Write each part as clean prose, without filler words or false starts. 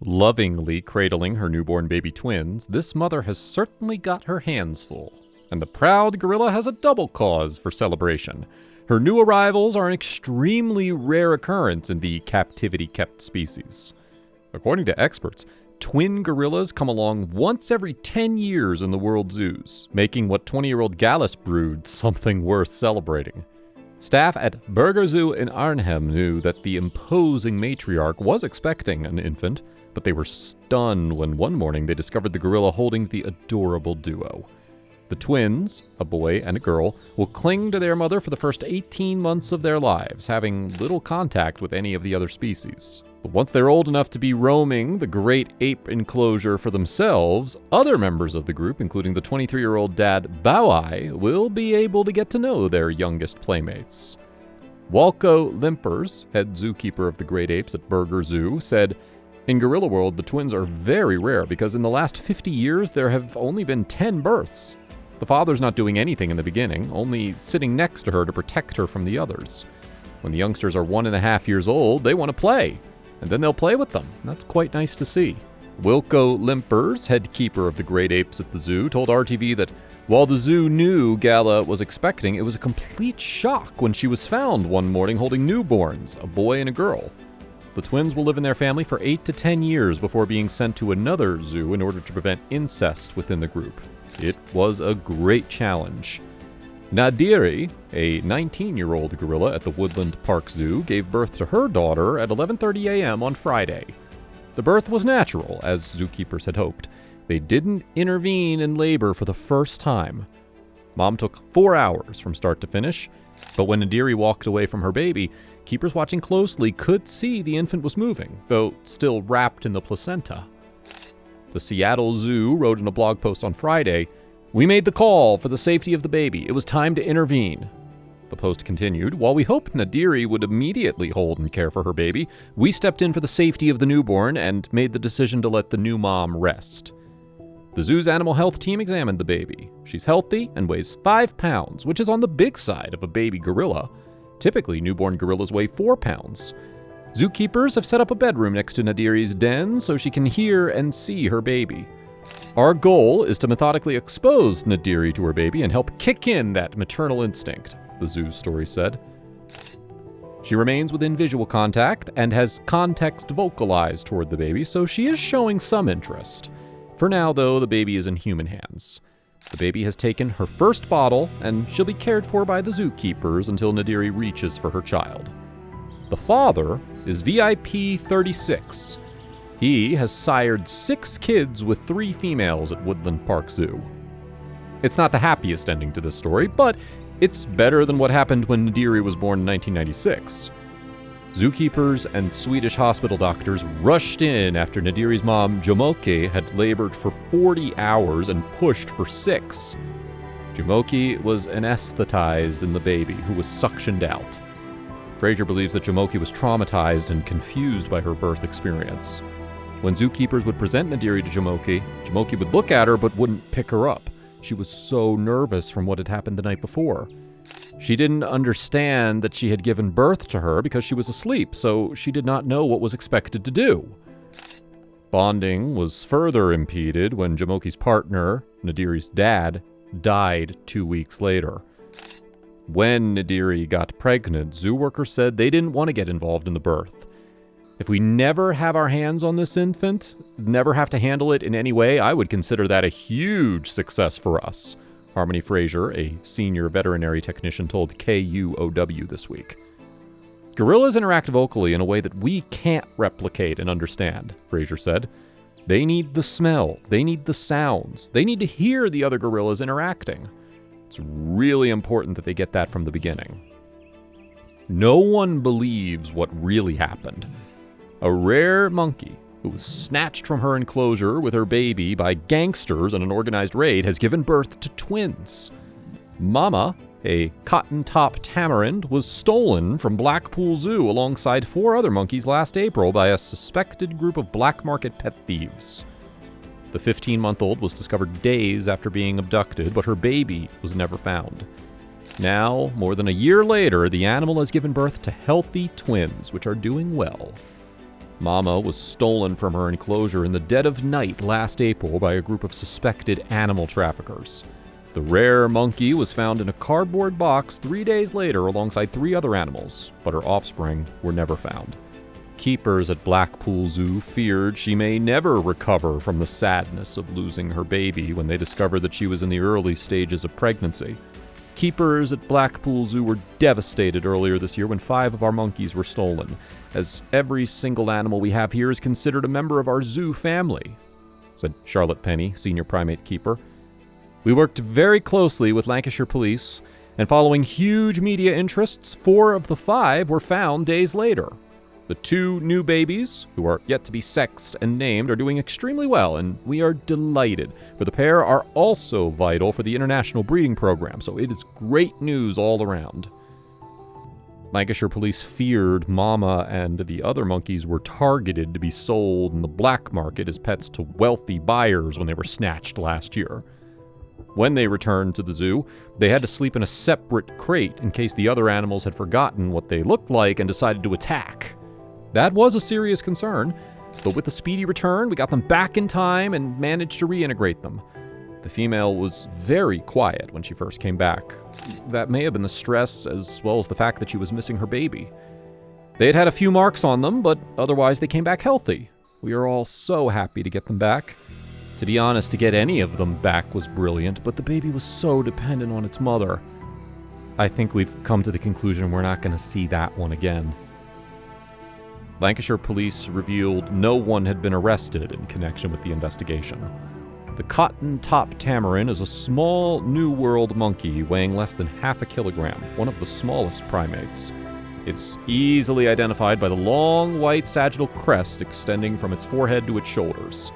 Lovingly cradling her newborn baby twins, this mother has certainly got her hands full. And the proud gorilla has a double cause for celebration. Her new arrivals are an extremely rare occurrence in the captivity-kept species. According to experts, twin gorillas come along once every 10 years in the world zoos, making what 20-year-old Gallus brood something worth celebrating. Staff at Burger Zoo in Arnhem knew that the imposing matriarch was expecting an infant, but they were stunned when one morning they discovered the gorilla holding the adorable duo. The twins, a boy and a girl, will cling to their mother for the first 18 months of their lives, having little contact with any of the other species. But once they're old enough to be roaming the great ape enclosure for themselves, other members of the group, including the 23-year-old dad Boweye, will be able to get to know their youngest playmates. Walco Limpers, head zookeeper of the great apes at Burger Zoo, said, "In gorilla world, the twins are very rare because in the last 50 years there have only been 10 births. The father's not doing anything in the beginning, only sitting next to her to protect her from the others. When the youngsters are 1.5 years old, they want to play, and then they'll play with them. That's quite nice to see." Wilco Limpers, head keeper of the great apes at the zoo, told RTV that while the zoo knew Gala was expecting, it was a complete shock when she was found one morning holding newborns, a boy and a girl. The twins will live in their family for 8 to 10 years before being sent to another zoo in order to prevent incest within the group. It was a great challenge. Nadiri, a 19-year-old gorilla at the Woodland Park Zoo, gave birth to her daughter at 11:30 a.m. on Friday. The birth was natural, as zookeepers had hoped. They didn't intervene in labor for the first time. Mom took 4 hours from start to finish, but when Nadiri walked away from her baby, keepers watching closely could see the infant was moving, though still wrapped in the placenta. The Seattle Zoo wrote in a blog post on Friday, "We made the call for the safety of the baby. It was time to intervene." The post continued, "While we hoped Nadiri would immediately hold and care for her baby, we stepped in for the safety of the newborn and made the decision to let the new mom rest." The zoo's animal health team examined the baby. She's healthy and weighs 5 pounds, which is on the big side of a baby gorilla. Typically, newborn gorillas weigh 4 pounds. Zookeepers have set up a bedroom next to Nadiri's den so she can hear and see her baby. "Our goal is to methodically expose Nadiri to her baby and help kick in that maternal instinct," the zoo's story said. She remains within visual contact and has context vocalized toward the baby, so she is showing some interest. For now, though, the baby is in human hands. The baby has taken her first bottle, and she'll be cared for by the zookeepers until Nadiri reaches for her child. The father is VIP 36. He has sired 6 kids with 3 females at Woodland Park Zoo. It's not the happiest ending to this story, but it's better than what happened when Nadiri was born in 1996. Zookeepers and Swedish hospital doctors rushed in after Nadiri's mom, Jomoki, had labored for 40 hours and pushed for 6. Jomoki was anesthetized in the baby, who was suctioned out. Fraser believes that Jomoki was traumatized and confused by her birth experience. When zookeepers would present Nadiri to Jomoki, Jomoki would look at her but wouldn't pick her up. She was so nervous from what had happened the night before. She didn't understand that she had given birth to her because she was asleep, so she did not know what was expected to do. Bonding was further impeded when Jomoki's partner, Nadiri's dad, died 2 weeks later. When Nadiri got pregnant, zoo workers said they didn't want to get involved in the birth. "If we never have our hands on this infant, never have to handle it in any way, I would consider that a huge success for us," Harmony Fraser, a senior veterinary technician, told KUOW this week. "Gorillas interact vocally in a way that we can't replicate and understand," Fraser said. "They need the smell, they need the sounds, they need to hear the other gorillas interacting. It's really important that they get that from the beginning." No one believes what really happened. A rare monkey who was snatched from her enclosure with her baby by gangsters in an organized raid has given birth to twins. Mama, a cotton-top tamarind, was stolen from Blackpool Zoo alongside 4 other monkeys last April by a suspected group of black market pet thieves. The 15-month-old was discovered days after being abducted, but her baby was never found. Now, more than a year later, the animal has given birth to healthy twins, which are doing well. Mama was stolen from her enclosure in the dead of night last April by a group of suspected animal traffickers. The rare monkey was found in a cardboard box 3 days later alongside 3 other animals, but her offspring were never found. Keepers at Blackpool Zoo feared she may never recover from the sadness of losing her baby when they discovered that she was in the early stages of pregnancy. Keepers at Blackpool Zoo were devastated earlier this year when 5 of our monkeys were stolen, as every single animal we have here is considered a member of our zoo family, said Charlotte Penny, senior primate keeper. We worked very closely with Lancashire Police, and following huge media interests, 4 of the 5 were found days later. The 2 new babies, who are yet to be sexed and named, are doing extremely well, and we are delighted, for the pair are also vital for the international breeding program, so it is great news all around. Lancashire Police feared Mama and the other monkeys were targeted to be sold in the black market as pets to wealthy buyers when they were snatched last year. When they returned to the zoo, they had to sleep in a separate crate in case the other animals had forgotten what they looked like and decided to attack. That was a serious concern, but with the speedy return, we got them back in time and managed to reintegrate them. The female was very quiet when she first came back. That may have been the stress as well as the fact that she was missing her baby. They had had a few marks on them, but otherwise they came back healthy. We are all so happy to get them back. To be honest, to get any of them back was brilliant, but the baby was so dependent on its mother. I think we've come to the conclusion we're not going to see that one again. Lancashire Police revealed no one had been arrested in connection with the investigation. The cotton-top tamarin is a small New World monkey weighing less than half a kilogram, one of the smallest primates. It's easily identified by the long white sagittal crest extending from its forehead to its shoulders.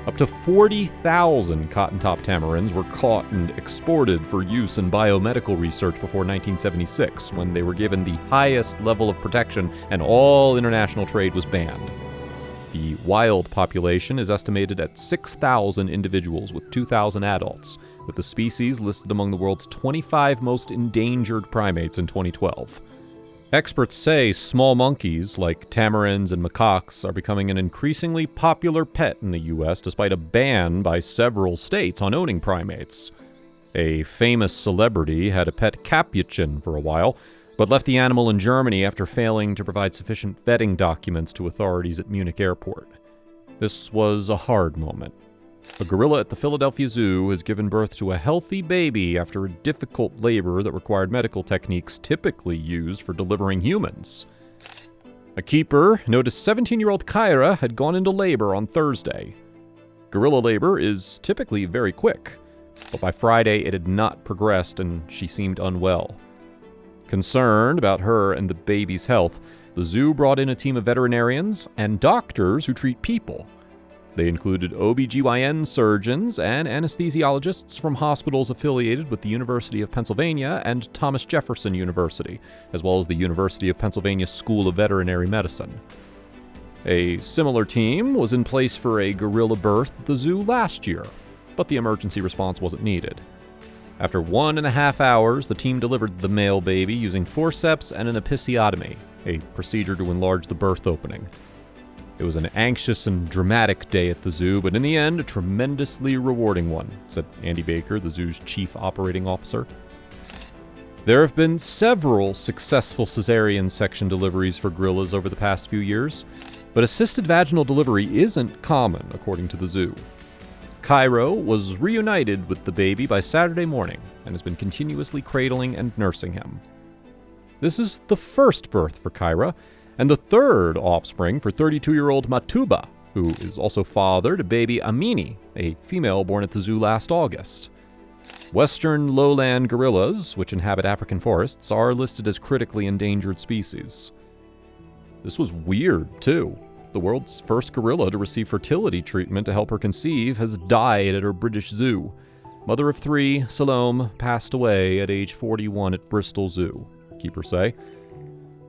Up to 40,000 cotton-top tamarins were caught and exported for use in biomedical research before 1976, when they were given the highest level of protection and all international trade was banned. The wild population is estimated at 6,000 individuals with 2,000 adults, with the species listed among the world's 25 most endangered primates in 2012. Experts say small monkeys, like tamarins and macaques, are becoming an increasingly popular pet in the U.S. despite a ban by several states on owning primates. A famous celebrity had a pet capuchin for a while, but left the animal in Germany after failing to provide sufficient vetting documents to authorities at Munich Airport. This was a hard moment. A gorilla at the Philadelphia Zoo has given birth to a healthy baby after a difficult labor that required medical techniques typically used for delivering humans. A keeper noticed 17-year-old Kyra had gone into labor on Thursday. Gorilla labor is typically very quick, but by Friday it had not progressed and she seemed unwell. Concerned about her and the baby's health, the zoo brought in a team of veterinarians and doctors who treat people. They included OB/GYN surgeons and anesthesiologists from hospitals affiliated with the University of Pennsylvania and Thomas Jefferson University, as well as the University of Pennsylvania School of Veterinary Medicine. A similar team was in place for a gorilla birth at the zoo last year, but the emergency response wasn't needed. After 1.5 hours, the team delivered the male baby using forceps and an episiotomy, a procedure to enlarge the birth opening. It was an anxious and dramatic day at the zoo, but in the end, a tremendously rewarding one, said Andy Baker, the zoo's chief operating officer. There have been several successful cesarean section deliveries for gorillas over the past few years, but assisted vaginal delivery isn't common, according to the zoo. Cairo was reunited with the baby by Saturday morning and has been continuously cradling and nursing him. This is the first birth for Kyra, and the third offspring for 32-year-old Matuba, who is also father to baby Amini, a female born at the zoo last August. Western lowland gorillas, which inhabit African forests, are listed as critically endangered species. This was weird, too. The world's first gorilla to receive fertility treatment to help her conceive has died at her British zoo. Mother of 3, Salome, passed away at age 41 at Bristol Zoo, keepers say.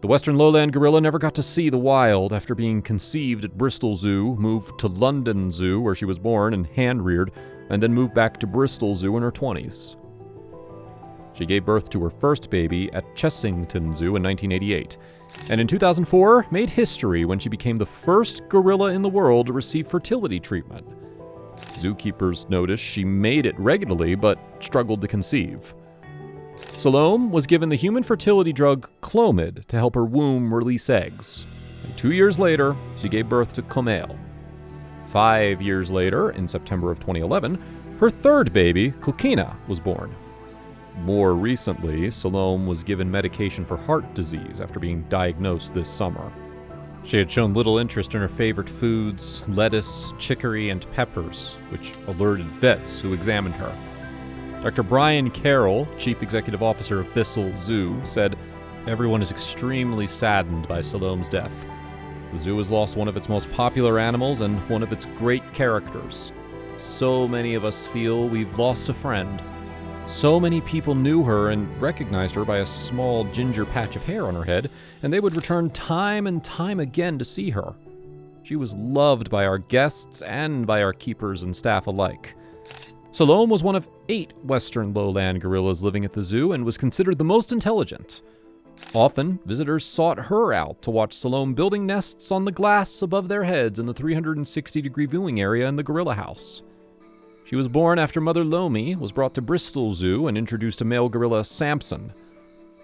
The western lowland gorilla never got to see the wild after being conceived at Bristol Zoo, moved to London Zoo where she was born and hand-reared, and then moved back to Bristol Zoo in her 20s. She gave birth to her first baby at Chessington Zoo in 1988. And in 2004, made history when she became the first gorilla in the world to receive fertility treatment. Zookeepers noticed she made it regularly, but struggled to conceive. Salome was given the human fertility drug Clomid to help her womb release eggs. And 2 years later, she gave birth to Kumail. 5 years later, in September of 2011, her third baby, Kukina, was born. More recently, Salome was given medication for heart disease after being diagnosed this summer. She had shown little interest in her favorite foods, lettuce, chicory, and peppers, which alerted vets who examined her. Dr. Brian Carroll, Chief Executive Officer of Bissell Zoo, said, "Everyone is extremely saddened by Salome's death. The zoo has lost one of its most popular animals and one of its great characters. So many of us feel we've lost a friend. So many people knew her and recognized her by a small ginger patch of hair on her head, and they would return time and time again to see her. She was loved by our guests and by our keepers and staff alike." Salome was one of 8 western lowland gorillas living at the zoo and was considered the most intelligent. Often, visitors sought her out to watch Salome building nests on the glass above their heads in the 360-degree viewing area in the gorilla house. She was born after Mother Lomi was brought to Bristol Zoo and introduced to male gorilla Samson.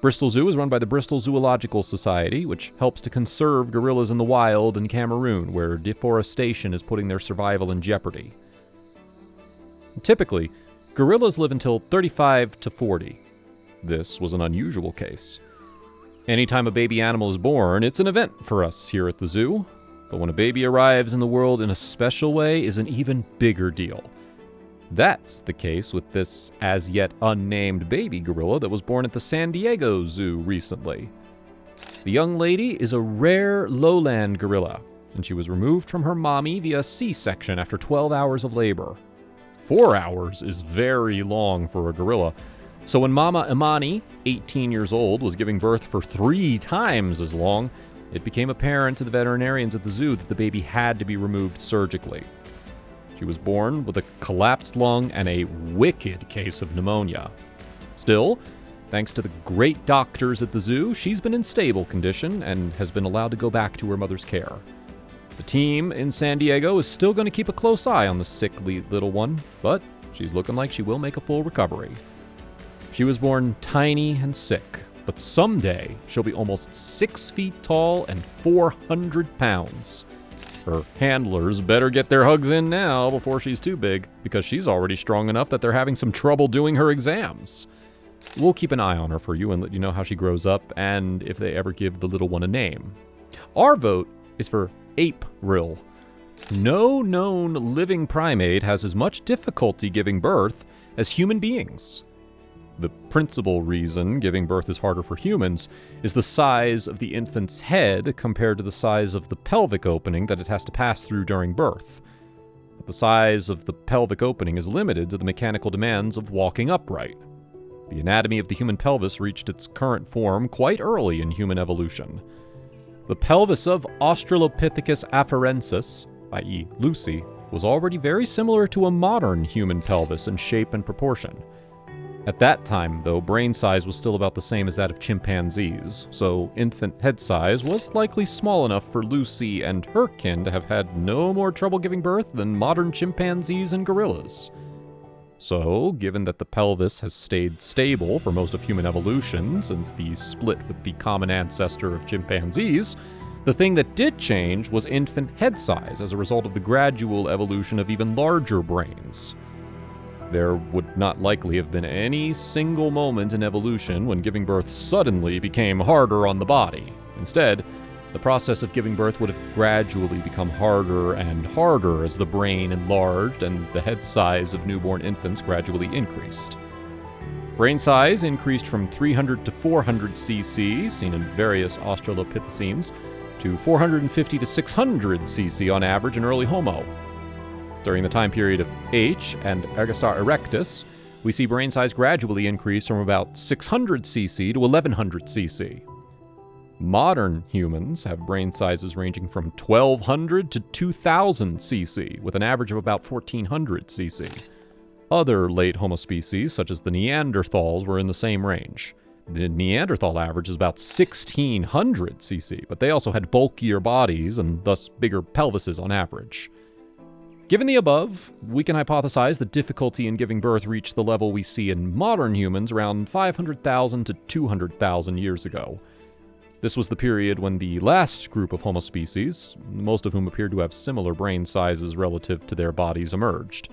Bristol Zoo is run by the Bristol Zoological Society, which helps to conserve gorillas in the wild in Cameroon, where deforestation is putting their survival in jeopardy. Typically, gorillas live until 35 to 40. This was an unusual case. Anytime a baby animal is born, it's an event for us here at the zoo. But when a baby arrives in the world in a special way is an even bigger deal. That's the case with this as yet unnamed baby gorilla that was born at the San Diego Zoo recently. The young lady is a rare lowland gorilla, and she was removed from her mommy via C-section after 12 hours of labor. 4 hours is very long for a gorilla. So when Mama Imani, 18 years old, was giving birth for 3 times as long, it became apparent to the veterinarians at the zoo that the baby had to be removed surgically. She was born with a collapsed lung and a wicked case of pneumonia. Still, thanks to the great doctors at the zoo, she's been in stable condition and has been allowed to go back to her mother's care. The team in San Diego is still going to keep a close eye on the sickly little one, but she's looking like she will make a full recovery. She was born tiny and sick, but someday she'll be almost 6 feet tall and 400 pounds. Her handlers better get their hugs in now before she's too big, because she's already strong enough that they're having some trouble doing her exams. We'll keep an eye on her for you and let you know how she grows up and if they ever give the little one a name. Our vote is for April. No known living primate has as much difficulty giving birth as human beings. The principal reason giving birth is harder for humans is the size of the infant's head compared to the size of the pelvic opening that it has to pass through during birth. But the size of the pelvic opening is limited to the mechanical demands of walking upright. The anatomy of the human pelvis reached its current form quite early in human evolution. The pelvis of Australopithecus afarensis, i.e. Lucy, was already very similar to a modern human pelvis in shape and proportion. At that time, though, brain size was still about the same as that of chimpanzees, so infant head size was likely small enough for Lucy and her kin to have had no more trouble giving birth than modern chimpanzees and gorillas. So, given that the pelvis has stayed stable for most of human evolution since the split with the common ancestor of chimpanzees, the thing that did change was infant head size as a result of the gradual evolution of even larger brains. There would not likely have been any single moment in evolution when giving birth suddenly became harder on the body. Instead, the process of giving birth would have gradually become harder and harder as the brain enlarged and the head size of newborn infants gradually increased. Brain size increased from 300 to 400 cc, seen in various Australopithecines, to 450 to 600 cc on average in early Homo. During the time period of H and Ergaster erectus, we see brain size gradually increase from about 600 cc to 1100 cc. Modern humans have brain sizes ranging from 1200 to 2000 cc, with an average of about 1400 cc. Other late Homo species, such as the Neanderthals, were in the same range. The Neanderthal average is about 1600 cc, but they also had bulkier bodies and thus bigger pelvises on average. Given the above, we can hypothesize that difficulty in giving birth reached the level we see in modern humans around 500,000 to 200,000 years ago. This was the period when the last group of Homo species, most of whom appeared to have similar brain sizes relative to their bodies, emerged.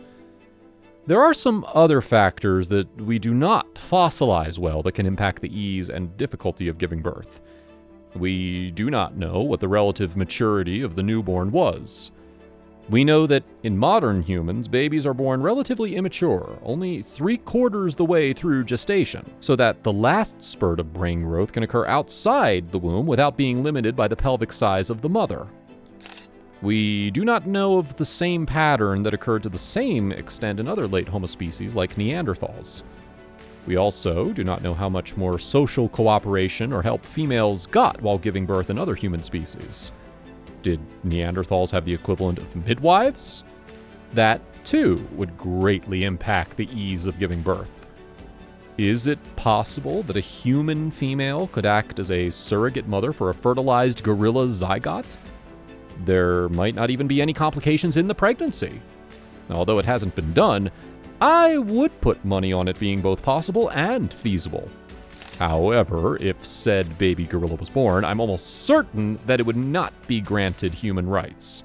There are some other factors that we do not fossilize well that can impact the ease and difficulty of giving birth. We do not know what the relative maturity of the newborn was. We know that in modern humans, babies are born relatively immature, only 3/4 the way through gestation, so that the last spurt of brain growth can occur outside the womb without being limited by the pelvic size of the mother. We do not know of the same pattern that occurred to the same extent in other late Homo species like Neanderthals. We also do not know how much more social cooperation or help females got while giving birth in other human species. Did Neanderthals have the equivalent of midwives? That, too, would greatly impact the ease of giving birth. Is it possible that a human female could act as a surrogate mother for a fertilized gorilla zygote? There might not even be any complications in the pregnancy. Although it hasn't been done, I would put money on it being both possible and feasible. However, if said baby gorilla was born, I'm almost certain that it would not be granted human rights.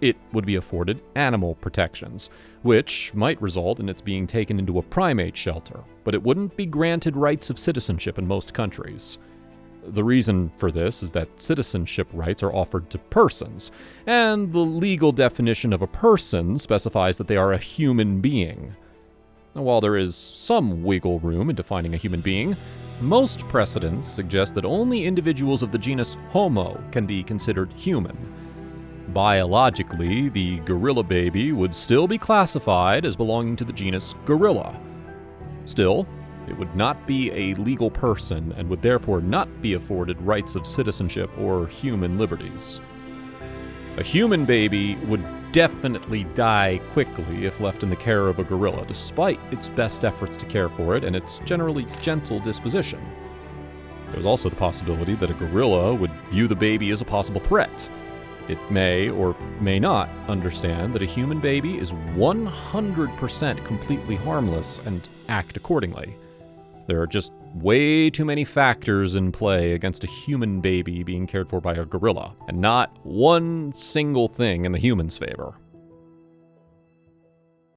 It would be afforded animal protections, which might result in its being taken into a primate shelter, but it wouldn't be granted rights of citizenship in most countries. The reason for this is that citizenship rights are offered to persons, and the legal definition of a person specifies that they are a human being. Now, while there is some wiggle room in defining a human being, most precedents suggest that only individuals of the genus Homo can be considered human. Biologically, the gorilla baby would still be classified as belonging to the genus Gorilla. Still, it would not be a legal person and would therefore not be afforded rights of citizenship or human liberties. A human baby would definitely die quickly if left in the care of a gorilla, despite its best efforts to care for it and its generally gentle disposition. There's also the possibility that a gorilla would view the baby as a possible threat. It may or may not understand that a human baby is 100% completely harmless and act accordingly. There are just way too many factors in play against a human baby being cared for by a gorilla, and not one single thing in the human's favor.